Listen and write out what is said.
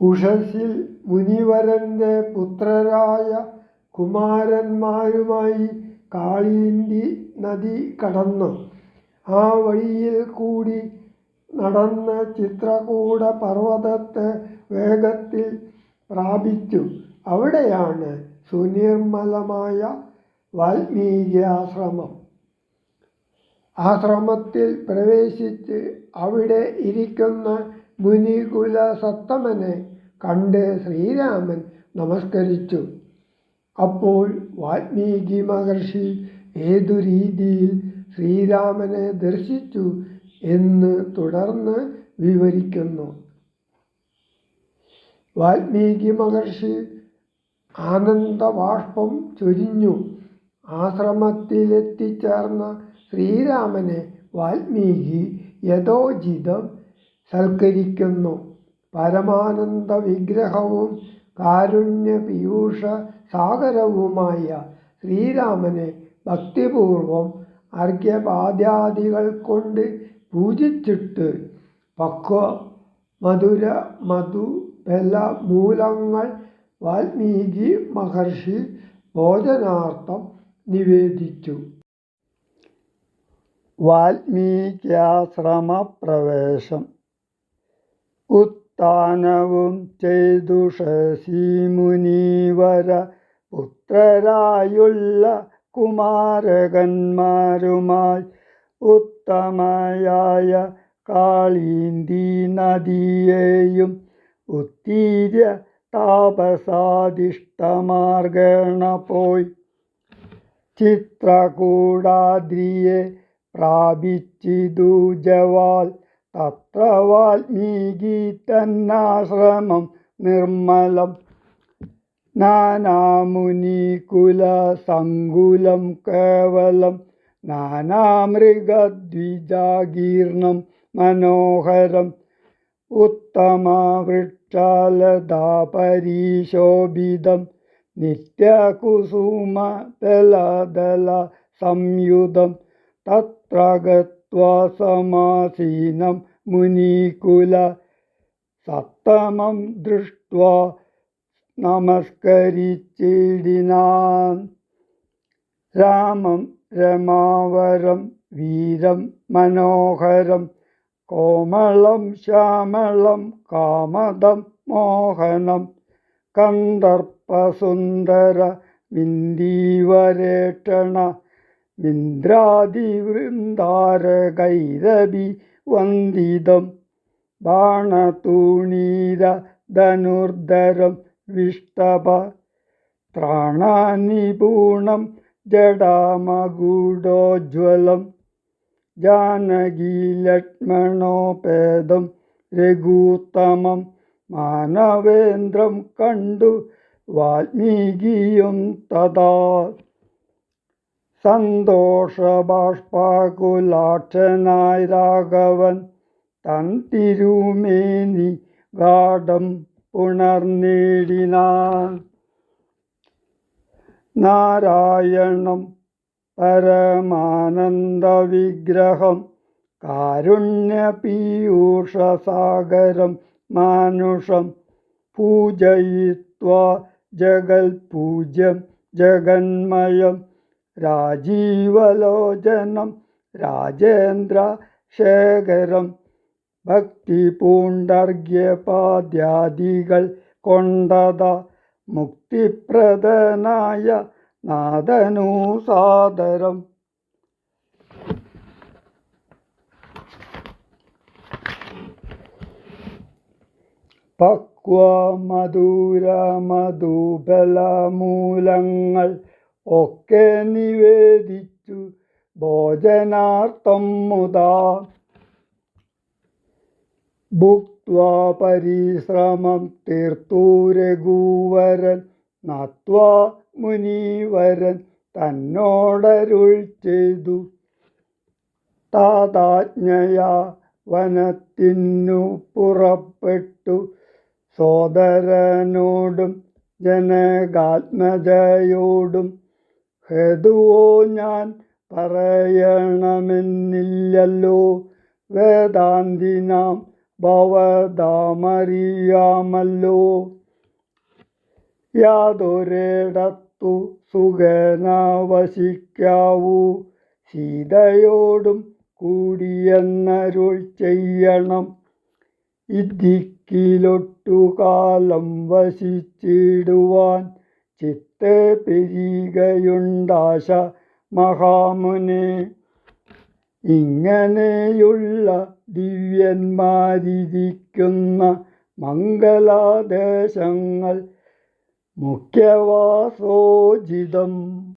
ഉഷസ്സിൽ മുനിവരന്റെ പുത്രരായ കുമാരന്മാരുമായി കാളിന്തി നദി കടന്നു. ആ വഴിയിൽ കൂടി നടന്ന് ചിത്രകൂട പർവ്വതത്തെ വേഗത്തിൽ പ്രാപിച്ചു. അവിടെയാണ് സുനിർമ്മലമായ വാൽമീകിയാശ്രമം. ആശ്രമത്തിൽ പ്രവേശിച്ച് അവിടെ ഇരിക്കുന്ന മുനികുല സത്തമനെ കണ്ട് ശ്രീരാമൻ നമസ്കരിച്ചു. അപ്പോൾ വാൽമീകി മഹർഷി ഏതു രീതിയിൽ ശ്രീരാമനെ ദർശിച്ചു എന്ന് തുടർന്ന് വിവരിക്കുന്നു. വാൽമീകി മഹർഷി ആനന്ദബാഷ്പം ചൊരിഞ്ഞു. ആശ്രമത്തിലെത്തിച്ചേർന്ന ശ്രീരാമനെ വാൽമീകി യഥോചിതം സൽക്കരിക്കുന്നു. പരമാനന്ദ വിഗ്രഹവും കാരുണ്യപീയൂഷ സാഗരവുമായ ശ്രീരാമനെ ഭക്തിപൂർവം അർഘ്യപാദ്യാദികൾ കൊണ്ട് പൂജിച്ചിട്ട് പക്വ മധുര മധു ഫല മൂലങ്ങൾ വാൽമീകി മഹർഷി ഭോജനാർത്ഥം നിവേദിച്ചു. വാൽമീക്യാശ്രമപ്രവേശം. ഉത്ഥാനവും ചെയ്തുഷസി മുനീവര പുത്രരായുള്ള കുമാരകന്മാരുമായി ഉത്തമയായ കാളിന്തി നദിയെയും ഉത്തീര്യ താപസാദിഷ്ടമാർഗേണ പോയി ചിത്രകൂടാദ്രിയെ പ്രാപിച്ചിതു ജവാൽ. തത്ര വാൽമീകി തന്നാശ്രമം നിർമ്മലം നാനാമുനികുലസങ്കുലം കേവലം നാനാമൃഗദ്വിജാകീർണം മനോഹരം ഉത്തമവൃക്ഷാലതാപരീശോഭിതം നിത്യകുസുമദലദല സംയുതം. തത്ര ഗത്വാ സമാസീനം മുനികുല സത്തമം ദൃഷ്ട്വാ നമസ്കരിച്ചിടിനാൻ. രാമം രമാവരം വീരം മനോഹരം കോമളം ശ്യാമളം കാമദം മോഹനം കന്ദർപ്പസുന്ദര മിന്ദീവരേക്ഷണ മിന്ദ്രാദിവൃന്ദാരകൈരഭി വന്ദിതം ബാണതൂണീര ധനുർധരം വിഷ്ടഭ ത്രാണനിപൂണം ജടാമകുടോജ്വലം ജാനകീലക്ഷ്മണോപേതം രഘൂത്തമം. മാനവേന്ദ്രം കണ്ടു വാൽമീകിയും തഥാ സന്തോഷബാഷ്പാകുലാക്ഷനായി രാഘവൻ തൻ തിരുമേനി ഗാഢം പുണർന്നിടിനാൻ. നാരായണം പരമാനന്ദവിഗ്രഹം കാരുണ്യപീയൂഷസാഗരം മാനുഷം പൂജയിത്വാ ജഗൽപൂജ്യം ജഗന്മയം രാജീവലോചനം രാജേന്ദ്രശേഖരം ഭക്തിപൂണ്ടർഘ്യപാദ്യാദികൾ കൊണ്ടത മുക്തിപ്രദനായ നാഥനു സാദരം. പക്വ മധുര മധുഫലമൂലങ്ങൾ ഒക്കെ നിവേദിച്ചു ഭോജനാർത്ഥം മുതാ. ഭുക്ത്വാ പരിശ്രമം തീർത്തു രഘുവരൻ നത്വാ മുനീവരൻ തന്നോടരുൾ ചെയ്തു. താതാജ്ഞയാ വനത്തിനു പുറപ്പെട്ടു സോദരനോടും ജനകാത്മജയോടും ഹേതുവോ ഞാൻ പറയണമെന്നില്ലല്ലോ വേദാന്തിനാം ഭവതാമറിയാമല്ലോ. യാതൊരിടത്തു സുഖന വസിക്കാവൂ സീതയോടും കൂടിയെന്നരുൾ ചെയ്യണം. ഇദ്ദിക്കിലൊട്ടുകാലം വസിച്ചിടുവാൻ ചിത്തെ പെരികയുണ്ടാശ മഹാമുനെ. ഇങ്ങനെയുള്ള ദിവ്യന്മാരിരിക്കുന്ന മംഗളദേശങ്ങൾ മുഖ്യവാസോചിതം.